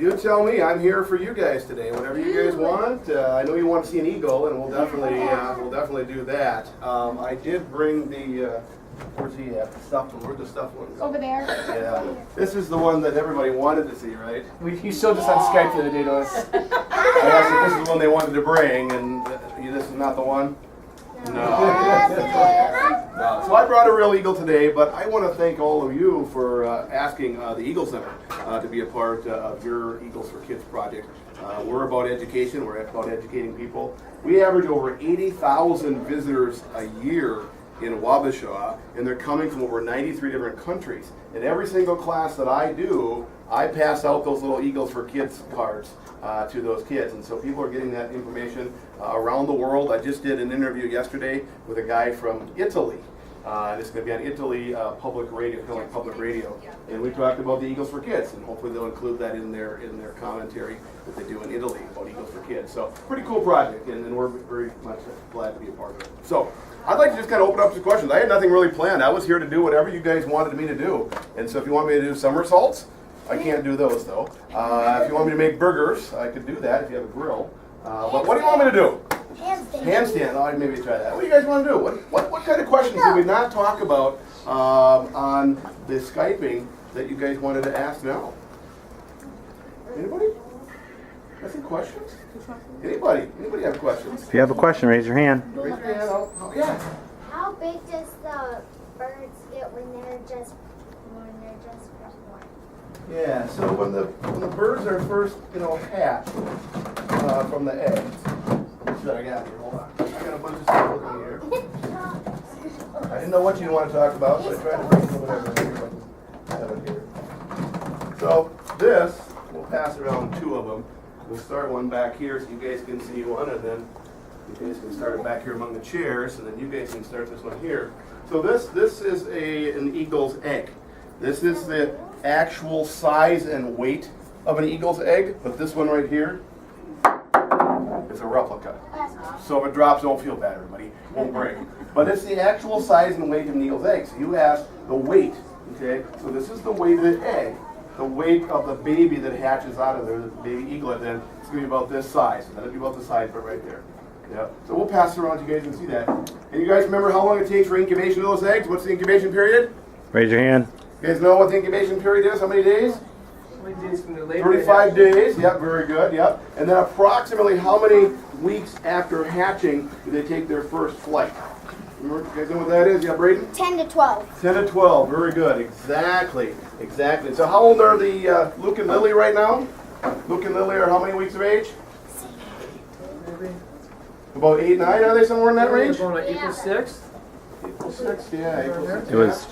You tell me. I'm here for you guys today. Whatever you guys want. I know you want to see an eagle, and we'll definitely do that. I did bring the. Where's he at? The stuffed one. Where's the stuffed one? Over there. Yeah. This is the one that everybody wanted to see, right? He showed this on Skype the other day to us. I asked if this is the one they wanted to bring, and this is not the one. No. So I brought a real eagle today, but I want to thank all of you for asking the Eagle Center to be a part of your Eagles for Kids project. We're about education. We're about educating people. We average over 80,000 visitors a year in Wabasha, and they're coming from over 93 different countries. In every single class that I do, I pass out those little Eagles for Kids cards to those kids, and so people are getting that information around the world. I just did an interview yesterday with a guy from Italy, and it's going to be on Italy public radio, kind of like public radio, and we talked about the Eagles for Kids, and hopefully they'll include that in their commentary that they do in Italy about Eagles for Kids. So pretty cool project, and we're very much glad to be a part of it. So I'd like to just kind of open up some questions. I had nothing really planned. I was here to do whatever you guys wanted me to do, and so if you want me to do somersaults, I can't do those though. If you want me to make burgers, I could do that if you have a grill. But what do you want me to do? Handstand. Handstand. Oh, I'd maybe try that. What do you guys want to do? What kind of questions did we not talk about on the Skyping that you guys wanted to ask now? Anybody? Got some questions? Anybody? Anybody have questions? If you have a question, raise your hand. Raise your hand. Yeah. How big does the birds get when they're just born? Yeah. So when the birds are first, hatched from the eggs. What I got here? Hold on. I got a bunch of stuff over here. I didn't know what you want to talk about, so I tried to bring some whatever here. I have it here. So this, we'll pass around two of them. We'll start one back here so you guys can see one, and then you guys can start it back here among the chairs, and then you guys can start this one here. So this is an eagle's egg. This is the actual size and weight of an eagle's egg, but this one right here is a replica. So if it drops, don't feel bad, everybody. It won't break. But it's the actual size and weight of an eagle's egg. So you asked the weight, okay? So this is the weight of the egg. The weight of the baby that hatches out of there, the baby eaglet, then it's going to be about this size. So that'll be about the size, but right there. Yeah. So we'll pass it around so you guys can see that. And you guys remember how long it takes for incubation of those eggs? What's the incubation period? Raise your hand. You guys know what the incubation period is? How many days? How many days from the labor? 35 days. Yep, very good. Yep. And then approximately how many weeks after hatching do they take their first flight? Remember, you guys know what that is? Yeah, Braden? 10 to 12. 10 to 12. Very good. Exactly. Exactly. So how old are the Luke and Lily right now? Luke and Lily are how many weeks of age? About 8, 9, are they somewhere in that range? Going on April 6th? April 6th, yeah. April 6th. It was.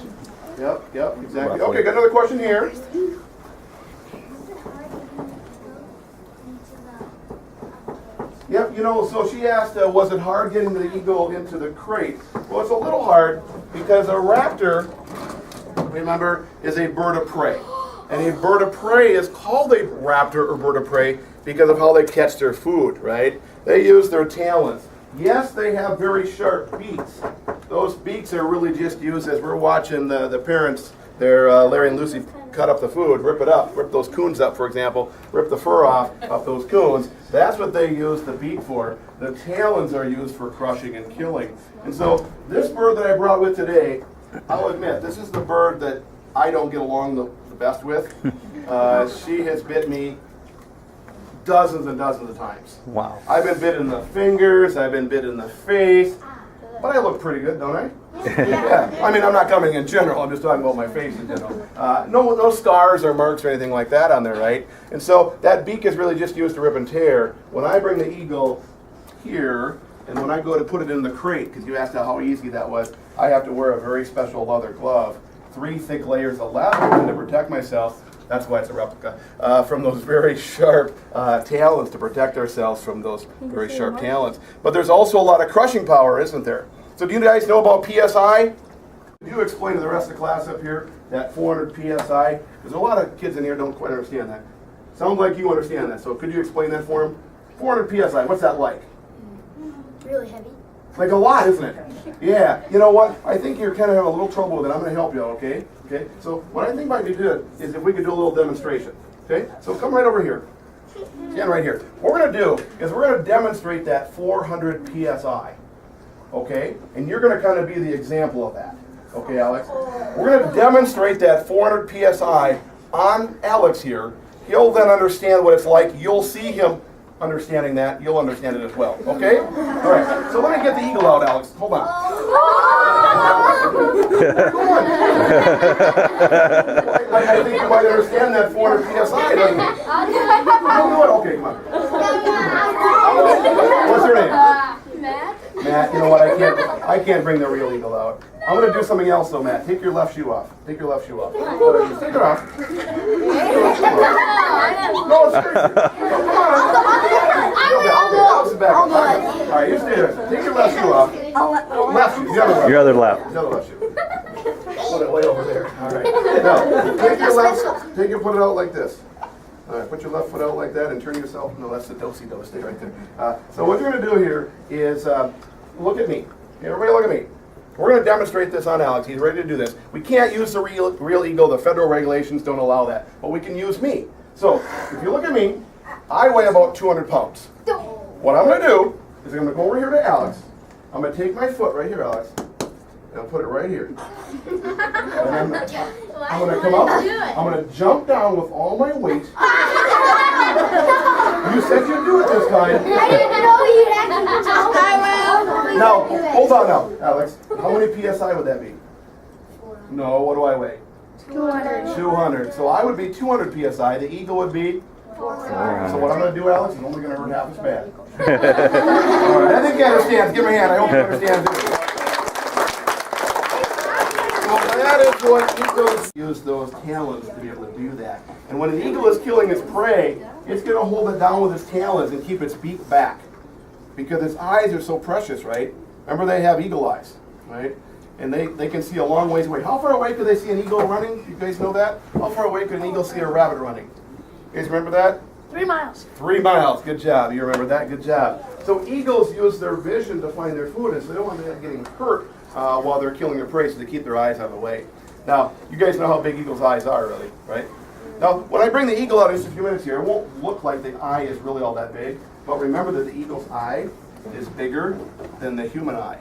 Yep, exactly. Okay, got another question here. Yep, so she asked, was it hard getting the eagle into the crate? Well, it's a little hard because a raptor, remember, is a bird of prey. And a bird of prey is called a raptor or bird of prey because of how they catch their food, right? They use their talons. Yes, they have very sharp beaks. Those beaks are really just used as we're watching the parents, Larry and Lucy, cut up the food, rip it up, rip those coons up, for example, rip the fur off those coons. That's what they use the beak for. The talons are used for crushing and killing. And so this bird that I brought with today, I'll admit, this is the bird that I don't get along the best with. She has bit me dozens and dozens of times. Wow. I've been bit in the fingers, I've been bit in the face, but I look pretty good, don't I? Yeah. I mean, I'm not coming in general, I'm just talking about my face in general. No scars or marks or anything like that on there, right? And so that beak is really just used to rip and tear. When I bring the eagle here, and when I go to put it in the crate, because you asked how easy that was, I have to wear a very special leather glove, 3 thick layers of leather to protect myself. That's why it's a replica. From those very sharp talons to protect ourselves from those very sharp talons. But there's also a lot of crushing power, isn't there? So do you guys know about PSI? Could you explain to the rest of the class up here that 400 PSI? Because a lot of kids in here don't quite understand that. Sounds like you understand that. So could you explain that for them? 400 PSI, what's that like? Really heavy. Like a lot, isn't it? Yeah. You know what? I think you're kind of having a little trouble with it. I'm going to help you out, okay? Okay? So what I think might be good is if we could do a little demonstration. Okay? So come right over here. Stand right here. What we're going to do is we're going to demonstrate that 400 PSI. Okay? And you're going to kind of be the example of that. Okay, Alex? We're going to demonstrate that 400 PSI on Alex here. He'll then understand what it's like. You'll see him understanding that. You'll understand it as well. Okay? All right. So let me get the eagle out, Alex. Hold on. I think you might understand that 400 PSI, doesn't you? You'll do it? Okay, come on. What's your name? Matt. Matt, you know what? I can't bring the real eagle out. I'm going to do something else though, Matt. Take your left shoe off. Take your left shoe off. Just take it off. No, seriously. Come on. I'll do it. All right, you stay there. Take your left shoe off. Left shoe. The other left. Your other left. The other left shoe. Put it way over there. All right. Now, take your left. Put it out like this. All right, put your left foot out like that and turn yourself. No, that's the do-si-do. Stay right there. So what you're going to do here is look at me. Okay, everybody look at me. We're going to demonstrate this on Alex. He's ready to do this. We can't use the real eagle. The federal regulations don't allow that. But we can use me. So if you look at me, I weigh about 200 pounds. What I'm going to do is I'm going to go over here to Alex. I'm going to take my foot right here, Alex. And I'll put it right here. And I'm going to come up. I'm going to jump down with all my weight. You said you'd do it this time. I didn't know you'd actually jump. Now, hold on now, Alex. How many PSI would that be? No, what do I weigh? 200. 200. So I would be 200 PSI. The eagle would be? 400. So what I'm going to do, Alex, is only going to hurt half as bad. All right, I think you understand. Give me a hand. I hope you understand too. So that is what eagles use those talons to be able to do that. And when an eagle is killing its prey, it's going to hold it down with its talons and keep its beak back. Because its eyes are so precious, right? Remember they have eagle eyes, right? And they can see a long ways away. How far away could they see an eagle running? You guys know that? How far away could an eagle see a rabbit running? You guys remember that? 3 miles. 3 miles. Good job. You remember that? Good job. So eagles use their vision to find their food, and so they don't want them getting hurt while they're killing their prey, so they keep their eyes out of the way. Now, you guys know how big eagles' eyes are, really, right? Now, when I bring the eagle out in just a few minutes here, it won't look like the eye is really all that big, but remember that the eagle's eye is bigger than the human eye.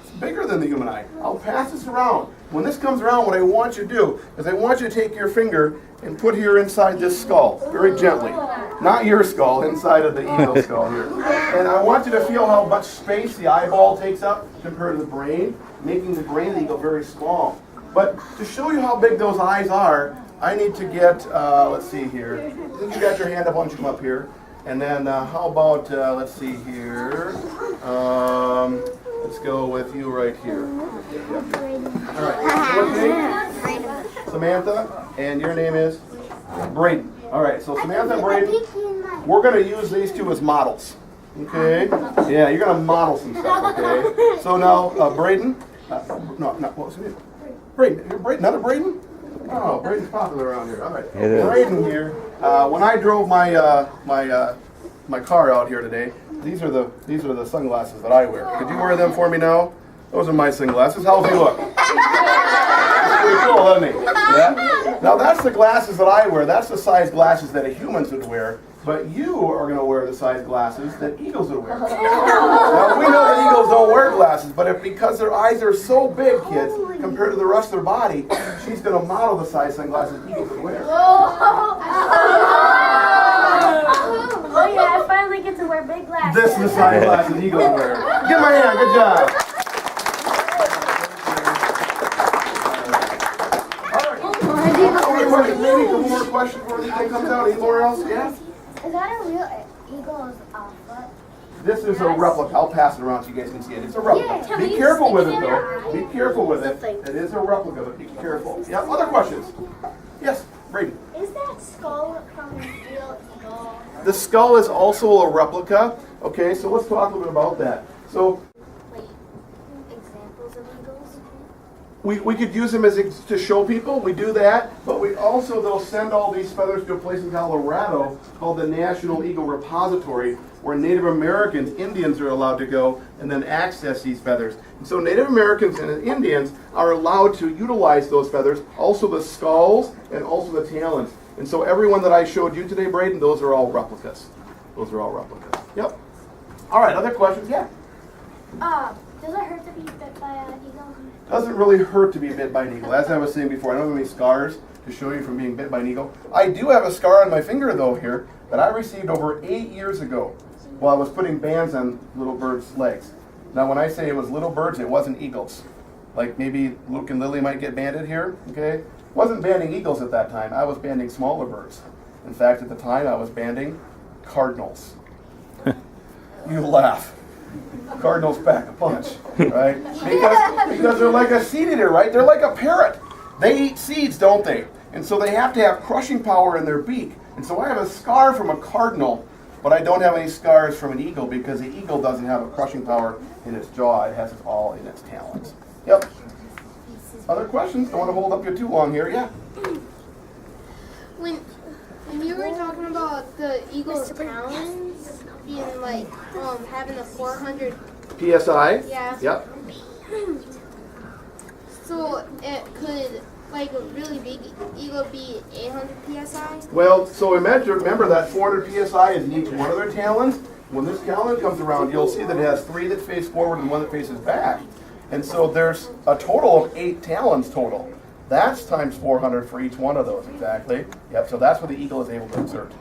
It's bigger than the human eye. I'll pass this around. When this comes around, what I want you to do is I want you to take your finger and put here inside this skull, very gently. Not your skull, inside of the eagle's skull here. And I want you to feel how much space the eyeball takes up compared to the brain, making the brain of the eagle very small. But to show you how big those eyes are, I need to get, let's see here. I think you got your hand up. Why don't you come up here? And then how about, let's see here. Let's go with you right here. All right. What's your name? Samantha. And your name is? Braden. All right. So Samantha and Braden, we're going to use these two as models. Okay? Yeah, you're going to model some stuff, okay? So now, Braden. No, what was his name? Braden. You're Braden. Not a Braden? Oh, Braden's popular around here. All right. It is. Braden here. When I drove my my car out here today, these are the sunglasses that I wear. Could you wear them for me now? Those are my sunglasses. How's they look? Pretty cool, doesn't he? Yeah. Now that's the glasses that I wear. That's the size glasses that a human would wear. But you are going to wear the size glasses that eagles would wear. Now we know that eagles don't wear glasses, but because their eyes are so big, kids, compared to the rest of their body, she's going to model the size sunglasses eagles would wear. Oh yeah, I finally get to wear big glasses. This is the size glasses eagles would wear. Give my hand. Good job. Maybe a couple more questions before the thing comes out. Anywhere else? Yeah? Is that a real eagle's foot? This is a replica. I'll pass it around so you guys can see it. It's a replica. Yeah, Be careful with it, though. Be careful with it. It is a replica, but be careful. Yeah, other questions? Yes, Brady. Is that skull from a real eagle? The skull is also a replica. Okay, so let's talk a little bit about that. So, Like, examples of eagles? we could use them to show people. We do that, but we also, they'll send all these feathers to a place in Colorado called the National Eagle Repository, where Native Americans, Indians are allowed to go and then access these feathers. And so Native Americans and Indians are allowed to utilize those feathers, also the skulls and also the talons. And so everyone that I showed you today, Braden, those are all replicas. Those are all replicas. Yep. All right, other questions? Yeah. Does it hurt to be bit by an eagle? Doesn't really hurt to be bit by an eagle. As I was saying before, I don't have any scars to show you from being bit by an eagle. I do have a scar on my finger, though, here, that I received over 8 years ago while I was putting bands on little birds' legs. Now, when I say it was little birds, it wasn't eagles. Like maybe Luke and Lily might get banded here, okay? Wasn't banding eagles at that time. I was banding smaller birds. In fact, at the time, I was banding cardinals. You laugh. Cardinals pack a punch, right? Because they're like a seed eater, right? They're like a parrot. They eat seeds, don't they? And so they have to have crushing power in their beak. And so I have a scar from a cardinal, but I don't have any scars from an eagle because the eagle doesn't have a crushing power in its jaw. It has it all in its talons. Yep. Other questions? Don't want to hold up you too long here. Yeah? When you were talking about the eagle's talons being like having a 400 PSI? Yeah. Yep. So it could, like a really big eagle, be 800 psi. Well, so remember that 400 PSI is in each one of their talons. When this talon comes around, you'll see that it has 3 that face forward and 1 that faces back. And so there's a total of 8 talons total. That's times 400 for each one of those, exactly. Yep, so that's what the eagle is able to exert.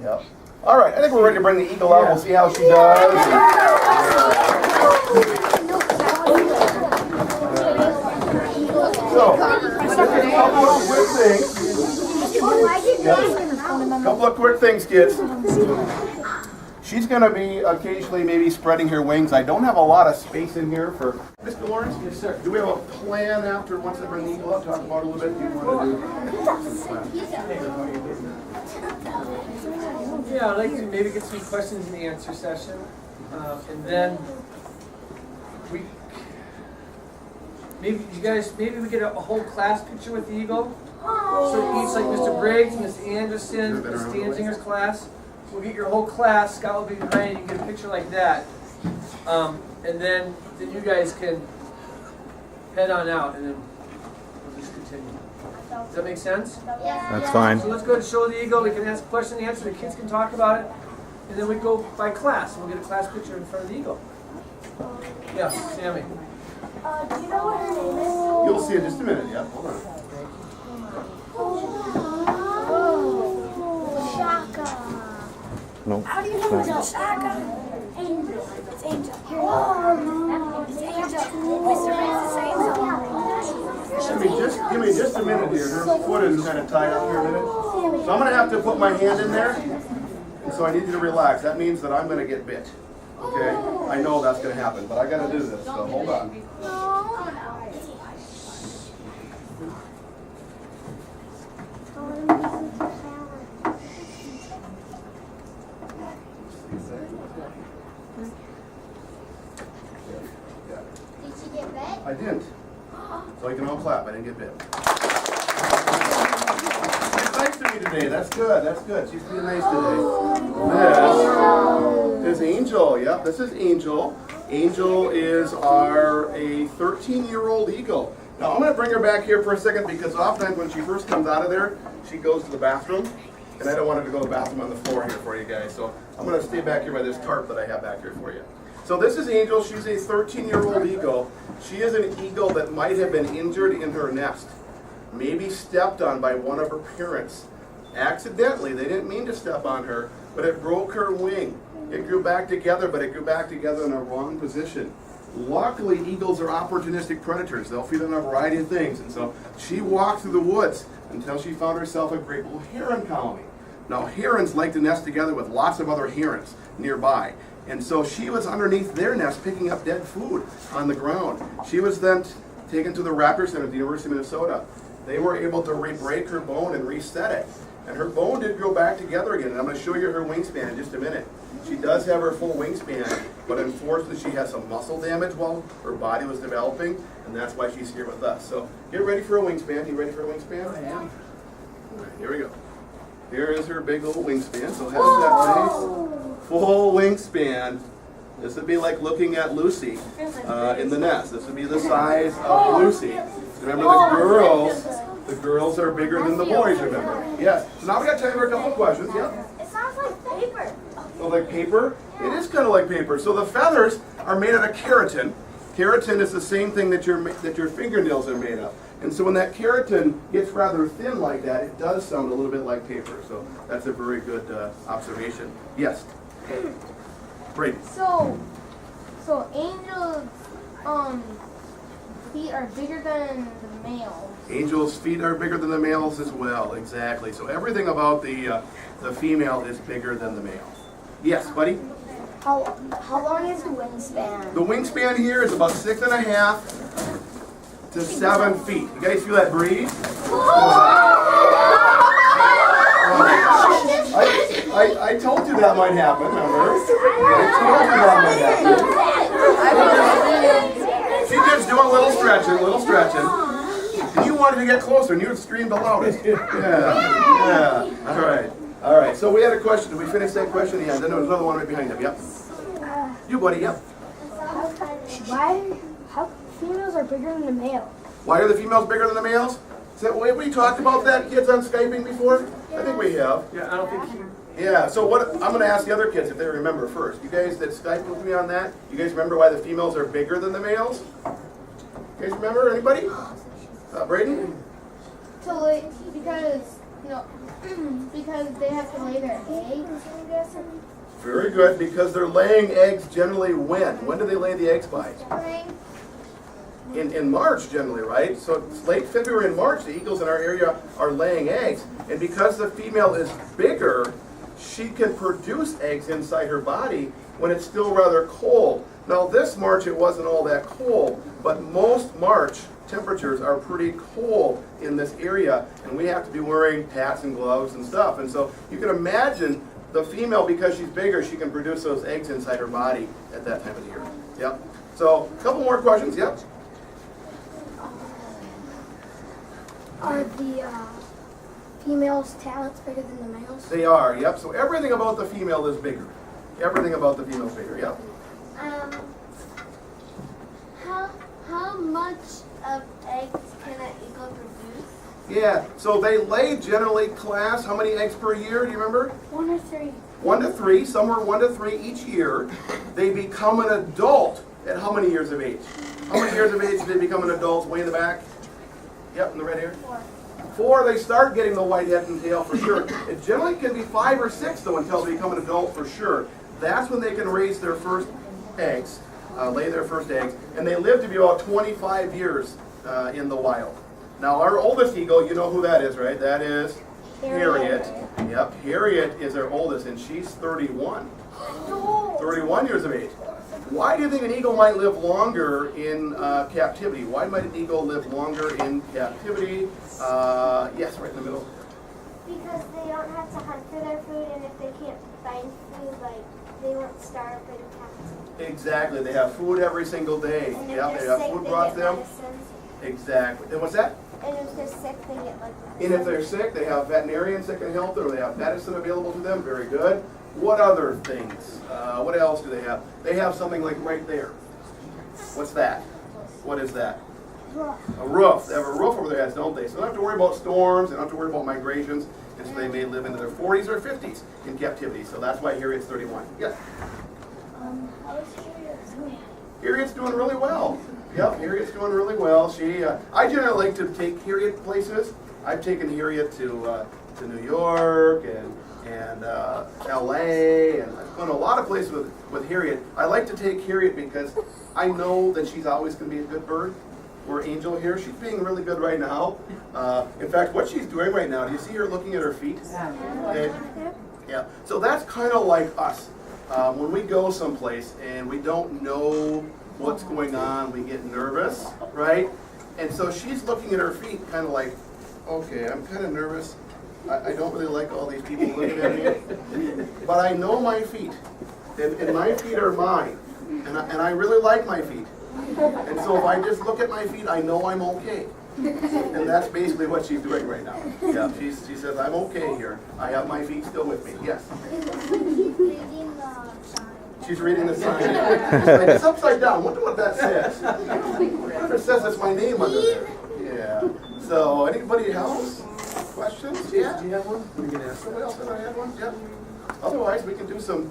Yep. All right, I think we're ready to bring the eagle out. We'll see how she does. So, a couple of quick things. Yep. Couple of quick things, kids. She's going to be occasionally maybe spreading her wings. I don't have a lot of space in here for... Mr. Lawrence? Yes, sir. Do we have a plan after, once I bring the eagle up, talk about it a little bit? Do you want to do? Yeah, I'd like to maybe get some questions and answer session. And then maybe we get a whole class picture with the eagle. So each, like Mr. Briggs, Miss Anderson, Miss Danzinger's class. We'll get your whole class, Scott will be behind you, get a picture like that. And then you guys can head on out and then we'll just continue. Does that make sense? Yeah. That's fine. So let's go and show the eagle. We can ask a question and answer. The kids can talk about it. And then we go by class. And we'll get a class picture in front of the eagle. Yeah, Sammy. Do you know what her name is? You'll see in just a minute, yeah. Hold on. Shaka. Nope. How do you know it's Shaka? Angel. It's Angel. Oh, it's Angel. Mr. Vance is Angel. Give me just a minute here. Her foot is kind of tied up here a minute. So I'm going to have to put my hand in there. And so I need you to relax. That means that I'm going to get bit. Okay? I know that's going to happen, but I got to do this. So hold on. Did she get bit? I didn't. So you can all clap. I didn't get bit. She's nice to me today. That's good. That's good. She's being nice today. This is Angel. Yep, this is Angel. Angel is a 13-year-old eagle. Now I'm going to bring her back here for a second because oftentimes when she first comes out of there, she goes to the bathroom. And I don't want her to go to the bathroom on the floor here for you guys. So I'm going to stay back here by this tarp that I have back here for you. So this is Angel. She's a 13-year-old eagle. She is an eagle that might have been injured in her nest. Maybe stepped on by one of her parents. Accidentally. They didn't mean to step on her, but it broke her wing. It grew back together, but it grew back together in a wrong position. Luckily, eagles are opportunistic predators. They'll feed on a variety of things. And so she walked through the woods until she found herself a great little heron colony. Now, herons like to nest together with lots of other herons nearby. And so she was underneath their nest picking up dead food on the ground. She was then taken to the Raptor Center at the University of Minnesota. they were able to break her bone and reset it. And her bone did grow back together again. And I'm going to show you her wingspan in just a minute. She does have her full wingspan, but unfortunately she has some muscle damage while her body was developing, and that's why she's here with us. So get ready for a wingspan. You ready for a wingspan? I am. All right, here we go. Here is her big old wingspan. So have that nice full wingspan. This would be like looking at Lucy in the nest. This would be the size of Lucy. Remember the girls are bigger than the boys, remember? Yes. So now we got time for a couple questions. Yeah. It sounds like paper. Oh, like paper? It is kind of like paper. So the feathers are made out of keratin. Keratin is the same thing that your fingernails are made of. And so when that keratin gets rather thin like that, it does sound a little bit like paper. So that's a very good observation. Yes. Brady. So angels' feet are bigger than the males. Angels' feet are bigger than the males as well. Exactly. So everything about the female is bigger than the male. Yes, buddy? How long is the wingspan? The wingspan here is about 6.5 to 7 feet. You guys feel that breeze? I told you that might happen, remember? I told you that might happen. She just doing a little stretching, And you wanted to get closer, and you screamed the loudest. Yeah. All right. So we had a question. Did we finish that question? Yeah. Then there was another one right behind him. Yep. You, buddy. Yep. How females are bigger than the males? Why are the females bigger than the males? Is that way we talked about that, kids, on Skyping before? I think we have. Yeah, I don't think you. Yeah, so what I'm going to ask the other kids if they remember first. You guys that Skyped with me on that, you guys remember why the females are bigger than the males? You guys remember? Anybody? Braden? So because because they have to lay their eggs, I'm guessing. Very good, because they're laying eggs generally when? When do they lay the eggs by? Spring. In March generally, right? So it's late February and March, the eagles in our area are laying eggs. And because the female is bigger, she can produce eggs inside her body when it's still rather cold. Now this March it wasn't all that cold, but most March temperatures are pretty cold in this area, and we have to be wearing hats and gloves and stuff. And so you can imagine the female, because she's bigger, she can produce those eggs inside her body at that time of the year. Yep. So a couple more questions. Yep. Are the females' talons bigger than the males? They are. Yep. So everything about the female is bigger. Everything about the female is bigger. Yep. How much of eggs can an eagle produce? Yeah. So they lay generally, class, how many eggs per year? Do you remember? 1 or 3. 1 to 3. Somewhere 1 to 3 each year. They become an adult at how many years of age? How many years of age do they become an adult? Way in the back. Yep, in the red ear. 4, they start getting the white head and tail for sure. It generally can be 5 or 6 though until they become an adult for sure. That's when they can raise their first eggs, lay their first eggs, and they live to be about 25 years in the wild. Now our oldest eagle, you know who that is, right? That is Harriet. Yep, Harriet is our oldest, and she's 31. 31 years of age. Why do you think an eagle might live longer in captivity? Why might an eagle live longer in captivity? Yes, right in the middle. Because they don't have to hunt for their food, and if they can't find food, like, they won't starve in captivity. Exactly. They have food every single day. And if Yep, they they're have sick, food they brought get them. medicine. Exactly. And what's that? And if they're sick, they get like medicine. And if they're sick, they have veterinarians that can help them, or they have medicine available to them. Very good. What other things? What else do they have? They have something like right there. What's that? What is that? A roof. They have a roof over their heads, don't they? So they don't have to worry about storms, they don't have to worry about migrations, and so they may live into their 40s or 50s in captivity. So that's why Harriet's 31. Yes? How is Harriet doing? Harriet's doing really well. Yep, Harriet's doing really well. I generally like to take Harriet places. I've taken Harriet to New York and LA, and I've gone to a lot of places with Harriet. I like to take Harriet because I know that she's always going to be a good bird. We're Angel here. She's being really good right now. In fact, what she's doing right now, do you see her looking at her feet? Okay. Yeah. So that's kind of like us. When we go someplace and we don't know what's going on, we get nervous, right? And so she's looking at her feet kind of like, Okay, I'm kind of nervous. I don't really like all these people looking at me. But I know my feet. And my feet are mine. And I really like my feet. And so if I just look at my feet, I know I'm okay. And that's basically what she's doing right now. Yeah, she says, I'm okay here. I have my feet still with me. Yes. She's reading the sign. It's upside down. Wonder what that says. What if it says it's my name under there? Yeah. So, anybody else? Questions? Yeah? Do you have one? We can ask somebody else if I had one? Yeah. Otherwise, we can do some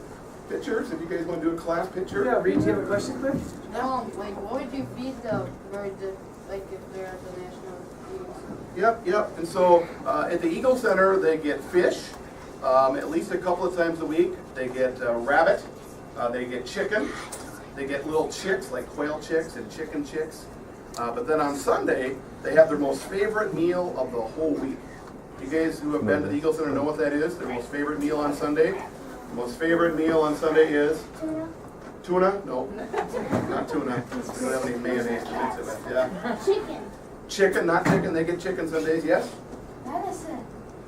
pictures. If you guys want to do a class picture. Yeah, Reed, do you have a question, quick? Like, what would you feed the birds like if they're at the National Eagles? Yep. And so at the Eagle Center, they get fish at least a couple of times a week. They get rabbit. They get chicken. They get little chicks, like quail chicks and chicken chicks. But then on Sunday, they have their most favorite meal of the whole week. You guys who have been to the Eagle Center know what that is? Their most favorite meal on Sunday? The most favorite meal on Sunday is? Tuna. Tuna? No, not tuna. We don't have any mayonnaise to mix it with. Yeah. Chicken. Chicken, not chicken. They get chicken Sundays, yes? Venison.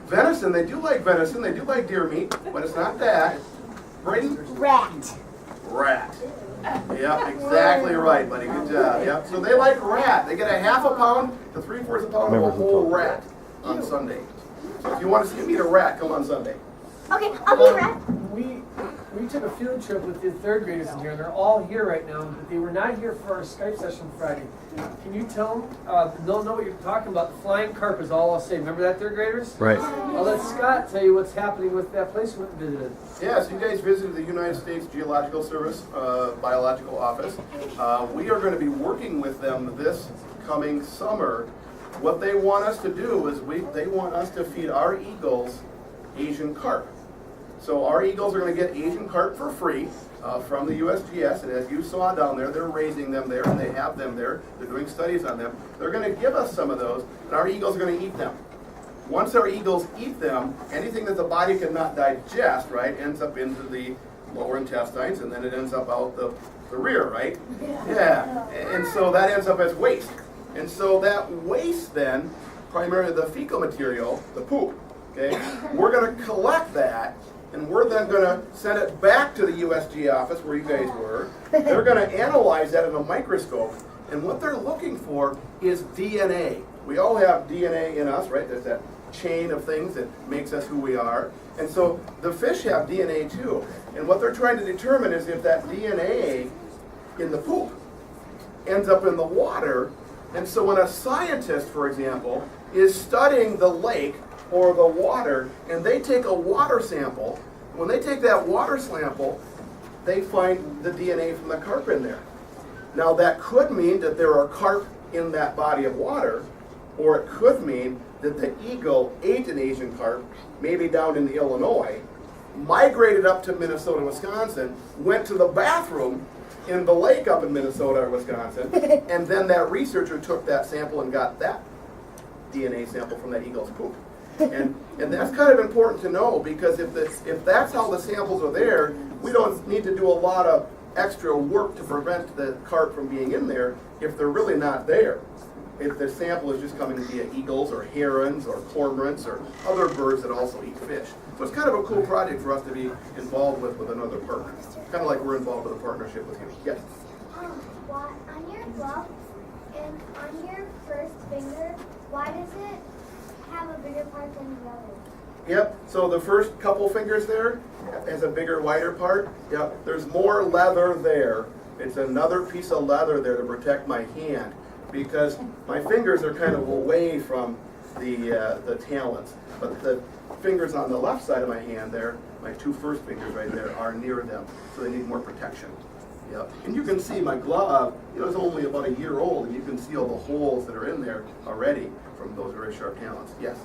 Venison, they do like venison. They do like deer meat, but it's not that. Braden? Rat. Rat. Yep, exactly right, buddy. Good job. Yep. So they like rat. They get a half a pound to 3/4 a pound of a whole rat on Sunday. So if you want to see them eat a rat, come on Sunday. Okay, I'll be rat. We took a field trip with the third graders in here, and they're all here right now, but they were not here for our Skype session Friday. Can you tell them, they'll know what you're talking about, the flying carp is all I'll say. Remember that, third graders? Right. I'll let Scott tell you what's happening with that place we visited. Yeah, so you guys visited the United States Geological Service Biological Office. We are going to be working with them this coming summer. What they want us to do is they want us to feed our eagles Asian carp. So our eagles are going to get Asian carp for free from the USGS, and as you saw down there, they're raising them there, and they have them there. They're doing studies on them. They're going to give us some of those, and our eagles are going to eat them. Once our eagles eat them, anything that the body cannot digest, right, ends up into the lower intestines, and then it ends up out the rear, right? Yeah. And so that ends up as waste. And so that waste then, primarily the fecal material, the poop, okay, we're going to collect that, and we're then going to send it back to the USG office where you guys were. They're going to analyze that in a microscope, and what they're looking for is DNA. We all have DNA in us, right? There's that chain of things that makes us who we are. And so the fish have DNA too. And what they're trying to determine is if that DNA in the poop ends up in the water. And so when a scientist, for example, is studying the lake or the water, and they take a water sample, when they take that water sample, they find the DNA from the carp in there. Now that could mean that there are carp in that body of water, or it could mean that the eagle ate an Asian carp, maybe down in Illinois, migrated up to Minnesota, Wisconsin, went to the bathroom in the lake up in Minnesota or Wisconsin, and then that researcher took that sample and got that DNA sample from that eagle's poop. And that's kind of important to know, because if that's how the samples are there, we don't need to do a lot of extra work to prevent the carp from being in there if they're really not there. If the sample is just coming via eagles or herons or cormorants or other birds that also eat fish. So it's kind of a cool project for us to be involved with another partner. Kind of like we're involved with a partnership with you. Yes? On your glove and on your first finger, why does it have a bigger part than the other? Yep, so the first couple fingers there has a bigger, wider part. Yep, there's more leather there. It's another piece of leather there to protect my hand, because my fingers are kind of away from the talons. But the fingers on the left side of my hand there, my two first fingers right there, are near them, so they need more protection. Yep. And you can see my glove, it was only about a year old, and you can see all the holes that are in there already from those very sharp talons. Yes?